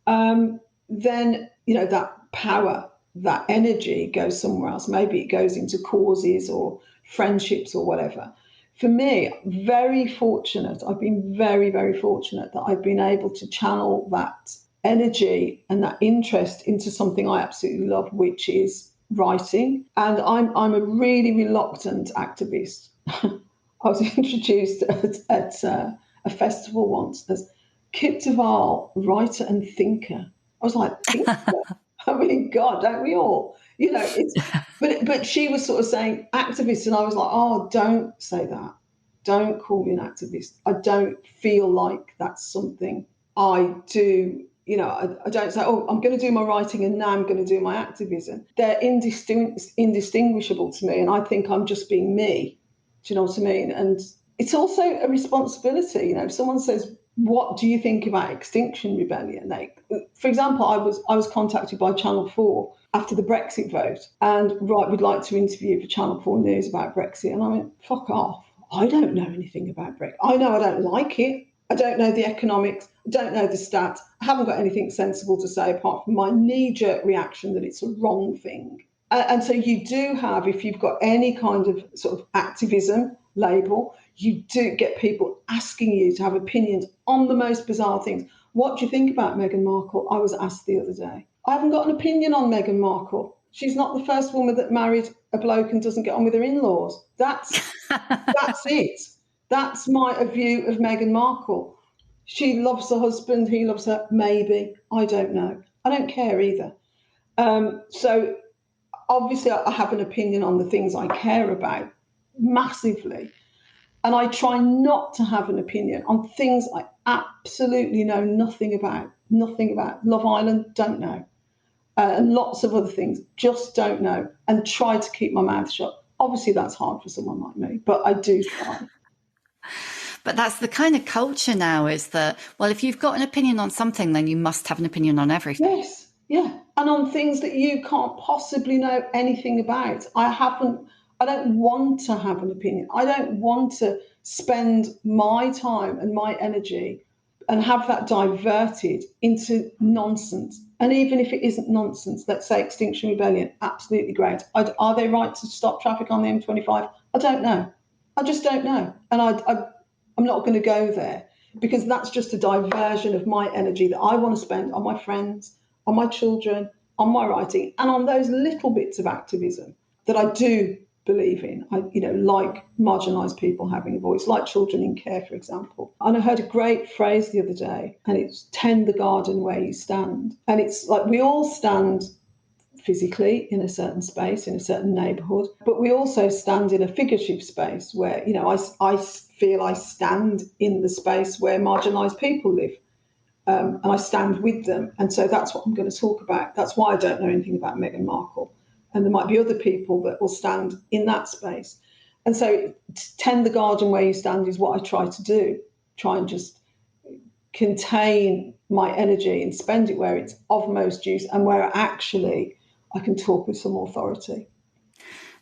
then, that power, that energy goes somewhere else. Maybe it goes into causes or friendships or whatever. For me, very fortunate. I've been very, very fortunate that I've been able to channel that energy and that interest into something I absolutely love, which is writing. And I'm a really reluctant activist. I was introduced at a festival once as Kit de Waal, writer and thinker. I was like, thinker? I mean, God, don't we all? But she was sort of saying activist, and I was like, oh, don't say that. Don't call me an activist. I don't feel like that's something I do. I don't say, oh, I'm going to do my writing and now I'm going to do my activism. They're indistinguishable to me, and I think I'm just being me. Do you know what I mean? And it's also a responsibility. If someone says, what do you think about Extinction Rebellion? For example, I was contacted by Channel 4 after the Brexit vote and, we'd like to interview for Channel 4 News about Brexit. And I went, fuck off. I don't know anything about Brexit. I know I don't like it. I don't know the economics. I don't know the stats. I haven't got anything sensible to say apart from my knee-jerk reaction that it's a wrong thing. And so you do have, if you've got any kind of sort of activism label, you do get people asking you to have opinions on the most bizarre things. What do you think about Meghan Markle? I was asked the other day. I haven't got an opinion on Meghan Markle. She's not the first woman that married a bloke and doesn't get on with her in-laws. That's it. That's my view of Meghan Markle. She loves her husband. He loves her. Maybe. I don't know. I don't care either. So obviously I have an opinion on the things I care about massively. And I try not to have an opinion on things I absolutely know nothing about. Nothing about. Love Island, don't know. And lots of other things, just don't know. And try to keep my mouth shut. Obviously, that's hard for someone like me, but I do try. But that's the kind of culture now, is that, well, if you've got an opinion on something, then you must have an opinion on everything. Yes, yeah. And on things that you can't possibly know anything about. I don't want to have an opinion. I don't want to spend my time and my energy and have that diverted into nonsense. And even if it isn't nonsense, let's say Extinction Rebellion, absolutely great. Are they right to stop traffic on the M25? I don't know. I just don't know. And I'm not going to go there, because that's just a diversion of my energy that I want to spend on my friends, on my children, on my writing, and on those little bits of activism that I do believe in. Like marginalised people having a voice, like children in care, for example. And I heard a great phrase the other day, and it's tend the garden where you stand. And it's like we all stand physically in a certain space, in a certain neighbourhood, but we also stand in a figurative space where, I feel I stand in the space where marginalised people live. And I stand with them. And so that's what I'm going to talk about. That's why I don't know anything about Meghan Markle. And there might be other people that will stand in that space. And so tend the garden where you stand is what I try to do. Try and just contain my energy and spend it where it's of most use and where actually I can talk with some authority.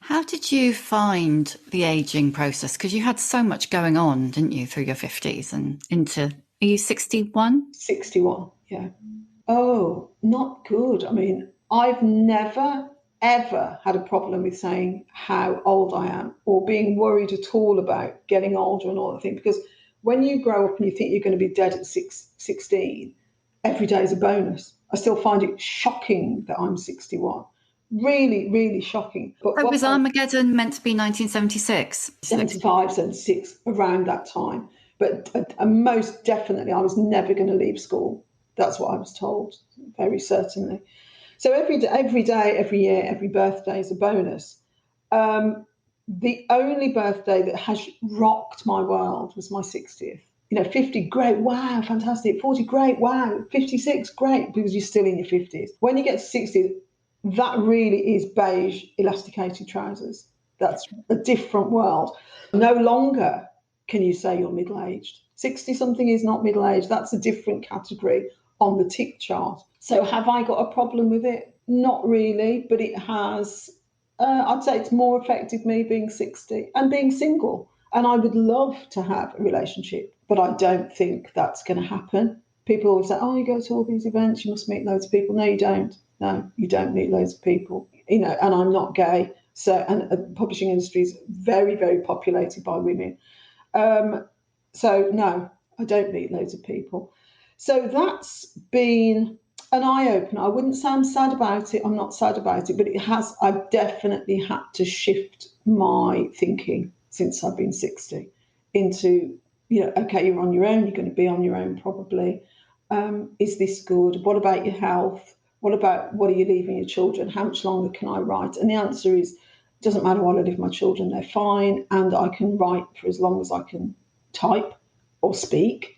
How did you find the aging process? Because you had so much going on, didn't you, through your 50s and into, are you 61? 61, yeah. Oh, not good. I mean, I've never, ever had a problem with saying how old I am or being worried at all about getting older and all that thing. Because when you grow up and you think you're going to be dead at 16, every day is a bonus. I still find it shocking that I'm 61. Really, really shocking. But So was Armageddon meant to be 1976? 75, 76, around that time. But most definitely, I was never going to leave school. That's what I was told, very certainly. So every day, every year, every birthday is a bonus. The only birthday that has rocked my world was my 60th. 50, great, wow, fantastic. 40, great, wow. 56, great, because you're still in your 50s. When you get to 60, that really is beige elasticated trousers. That's a different world. No longer can you say you're middle-aged. 60-something is not middle-aged. That's a different category on the tick chart. So have I got a problem with it? Not really, but it has, I'd say it's more affected me being 60 and being single. And I would love to have a relationship, but I don't think that's going to happen. People always say, oh, you go to all these events, you must meet loads of people. No, you don't. No, you don't meet loads of people. And I'm not gay. So, and the publishing industry is very, very populated by women. So no, I don't meet loads of people. So that's been an eye-opener. I wouldn't say I'm sad about it. I'm not sad about it, but I've definitely had to shift my thinking since I've been 60 into, okay, you're on your own. You're going to be on your own probably. Is this good? What about your health? What are you leaving your children? How much longer can I write? And the answer is, it doesn't matter what I leave my children, they're fine. And I can write for as long as I can type or speak.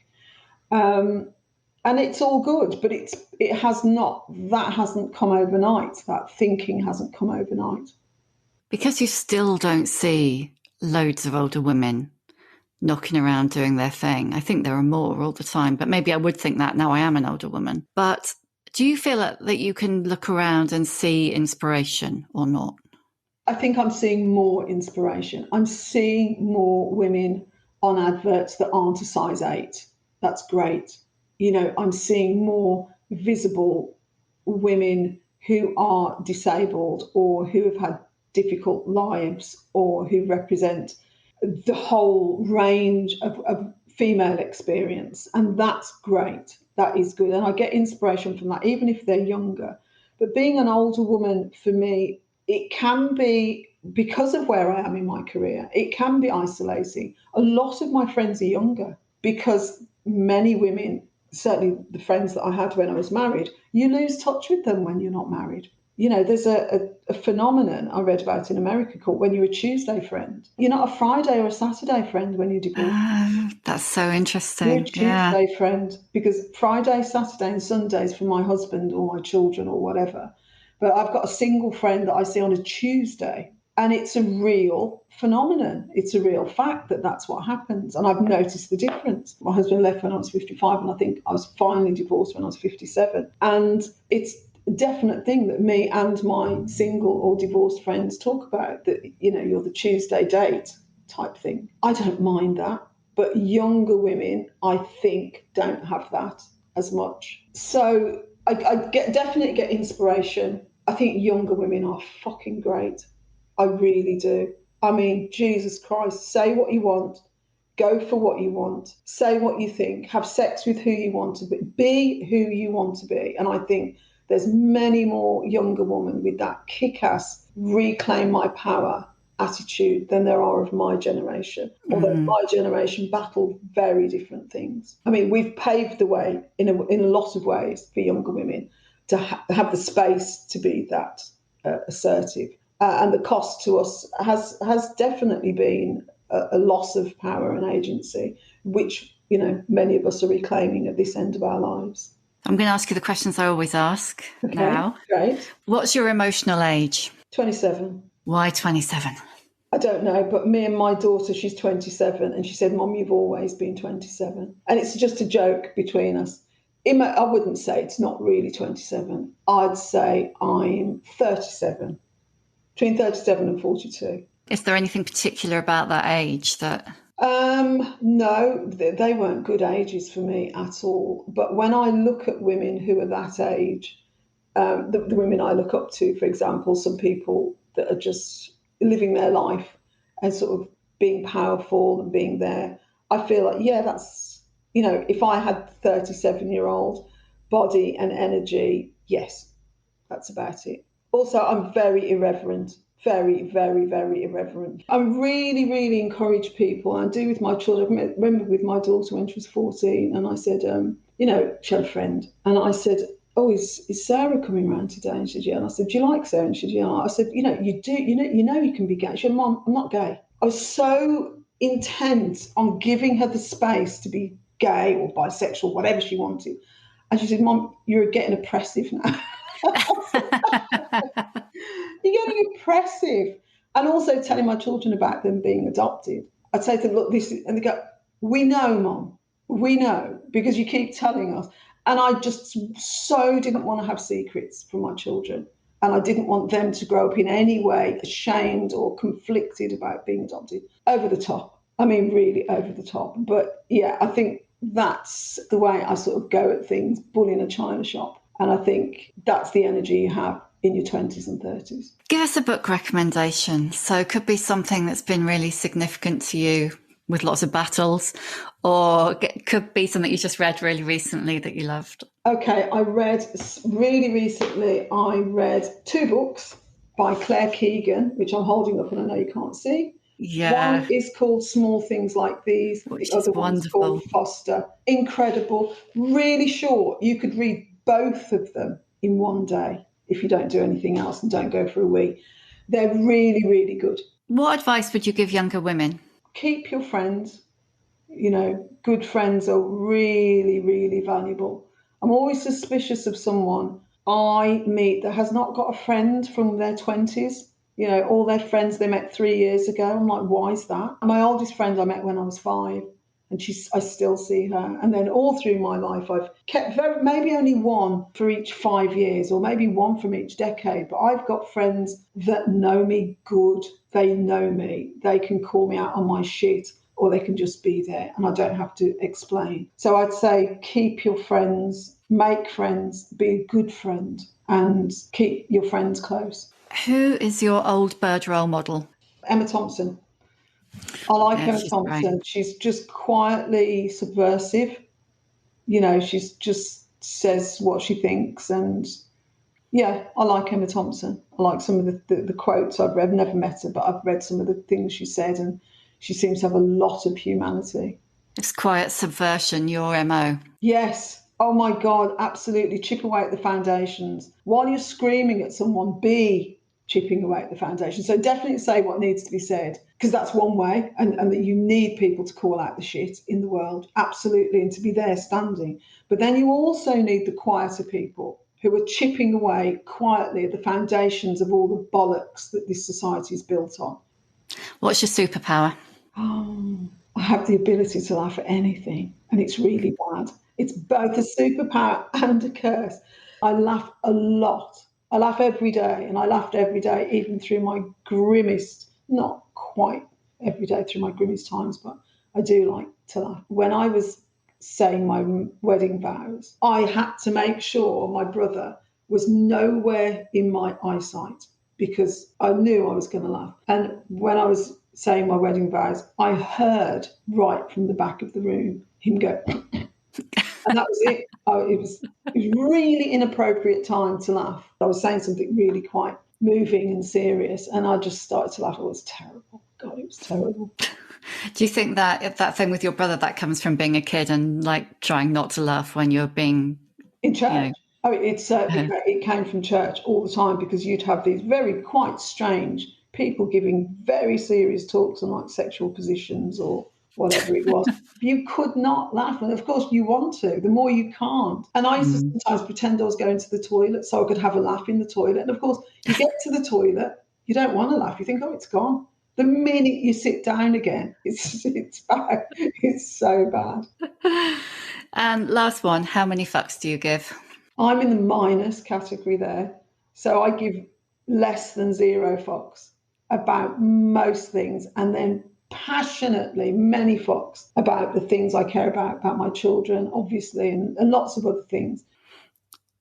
And it's all good, but that hasn't come overnight. That thinking hasn't come overnight. Because you still don't see loads of older women knocking around doing their thing. I think there are more all the time, but maybe I would think that now I am an older woman. But do you feel that you can look around and see inspiration or not? I think I'm seeing more inspiration. I'm seeing more women on adverts that aren't a size 8. That's great. I'm seeing more visible women who are disabled or who have had difficult lives or who represent the whole range of female experience. And that's great. That is good. And I get inspiration from that, even if they're younger. But being an older woman, for me, it can be, because of where I am in my career, it can be isolating. A lot of my friends are younger because many women, certainly the friends that I had when I was married, you lose touch with them when you're not married. There's a phenomenon I read about in America called when you're a Tuesday friend. You're not a Friday or a Saturday friend when you're divorced. That's so interesting. You're a Tuesday friend, because Friday, Saturday and Sundays for my husband or my children or whatever. But I've got a single friend that I see on a Tuesday, and it's a real phenomenon. It's a real fact that that's what happens. And I've noticed the difference. My husband left when I was 55, and I think I was finally divorced when I was 57. And it's a definite thing that me and my single or divorced friends talk about, that, you're the Tuesday date type thing. I don't mind that. But younger women, I think, don't have that as much. So I definitely get inspiration. I think younger women are fucking great. I really do. I mean, Jesus Christ, say what you want, go for what you want, say what you think, have sex with who you want to be who you want to be. And I think there's many more younger women with that kick-ass, reclaim my power attitude than there are of my generation. Although my generation battled very different things. I mean, we've paved the way in a lot of ways for younger women to have the space to be that assertive. And the cost to us has definitely been a loss of power and agency, which, many of us are reclaiming at this end of our lives. I'm going to ask you the questions I always ask now. Great. What's your emotional age? 27. Why 27? I don't know, but me and my daughter, she's 27, and she said, Mom, you've always been 27. And it's just a joke between us. I wouldn't say it's not really 27. I'd say I'm 37, between 37 and 42. Is there anything particular about that age that... No, they weren't good ages for me at all. But when I look at women who are that age, the women I look up to, for example, some people that are just living their life and sort of being powerful and being there, I feel like, yeah, that's, if I had 37-year-old body and energy, yes, that's about it. Also, I'm very irreverent. Very, very, very irreverent. I really, really encourage people, and I do with my children. I remember with my daughter when she was 14, and I said, she had a friend, and I said, oh, is Sarah coming round today? And she said, yeah. And I said, do you like Sarah? And she said, yeah. I said, you do, you can be gay. She said, Mom, I'm not gay. I was so intent on giving her the space to be gay or bisexual, whatever she wanted. And she said, Mom, you're getting oppressive now. You're getting oppressive. And also telling my children about them being adopted. I'd say to them, look, this is, and they go, we know, Mom, we know, because you keep telling us. And I just so didn't want to have secrets from my children. And I didn't want them to grow up in any way ashamed or conflicted about being adopted. Over the top. I mean, really over the top. But yeah, I think that's the way I sort of go at things, bull in a china shop. And I think that's the energy you have in your 20s and 30s. Give us a book recommendation. So it could be something that's been really significant to you with lots of battles, or it could be something you just read really recently that you loved. Okay, really recently, I read 2 books by Claire Keegan, which I'm holding up and I know you can't see. Yeah. One is called Small Things Like These. Which the other one's called Foster. Incredible, really short. You could read both of them in one day if you don't do anything else and don't go for a week. They're really, really good. What advice would you give younger women? Keep your friends. Good friends are really, really valuable. I'm always suspicious of someone I meet that has not got a friend from their 20s. All their friends they met 3 years ago. I'm like, why is that? My oldest friend I met when I was 5, and I still see her. And then all through my life, I've kept maybe only one for each 5 years, or maybe one from each decade. But I've got friends that know me good. They know me. They can call me out on my shit, or they can just be there, and I don't have to explain. So I'd say keep your friends, make friends, be a good friend, and keep your friends close. Who is your old bird role model? Emma Thompson. I like Emma Thompson. Great. She's just quietly subversive. She's just says what she thinks. And yeah, I like Emma Thompson. I like some of the quotes I've read. I've never met her, but I've read some of the things she said, and she seems to have a lot of humanity. It's quiet subversion, your MO. Yes. Oh my God, absolutely. Chip away at the foundations. While you're screaming at someone, be chipping away at the foundation. So definitely say what needs to be said, because that's one way, and that you need people to call out the shit in the world, absolutely, and to be there standing. But then you also need the quieter people who are chipping away quietly at the foundations of all the bollocks that this society is built on. What's your superpower? I have the ability to laugh at anything, and it's really bad. It's both a superpower and a curse. I laugh a lot. I laugh every day, and I laughed every day, even through my grimmest, not quite every day through my grimmest times, but I do like to laugh. When I was saying my wedding vows, I had to make sure my brother was nowhere in my eyesight. because I knew I was going to laugh. And when I was saying my wedding vows, I heard right from the back of the room him go, and that was it. It was really inappropriate time to laugh. I was saying something really quite moving and serious, and I just started to laugh. It was terrible. God, it was terrible. Do you think that thing with your brother, that comes from being a kid and like trying not to laugh when you're being in church? You know, It came from church all the time, because you'd have these very quite strange people giving very serious talks on like sexual positions or whatever it was. You could not laugh, and of course you want to. The more you can't. And I used to sometimes pretend I was going to the toilet so I could have a laugh in the toilet. And of course, you get to the toilet, you don't want to laugh. You think, oh, it's gone. The minute you sit down again, it's bad. It's so bad. And last one, how many fucks do you give? I'm in the minus category there. So I give less than 0 fucks about most things, and then passionately many fucks about the things I care about my children, obviously, and lots of other things.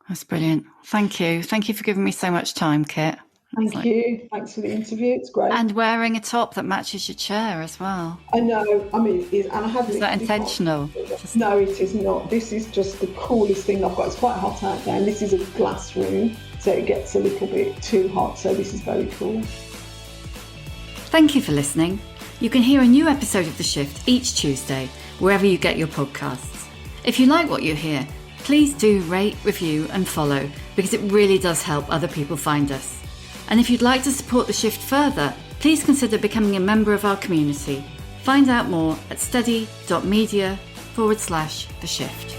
That's brilliant. Thank you. Thank you for giving me so much time, Kit. Thank you. Thanks for the interview. It's great. And wearing a top that matches your chair as well. I know. I mean, and I have. Is that intentional? No, it is not. This is just the coolest thing I've got. It's quite hot out there, and this is a glass room, so it gets a little bit too hot. So this is very cool. Thank you for listening. You can hear a new episode of The Shift each Tuesday, wherever you get your podcasts. If you like what you hear, please do rate, review and follow, because it really does help other people find us. And if you'd like to support The Shift further, please consider becoming a member of our community. Find out more at study.media/The Shift.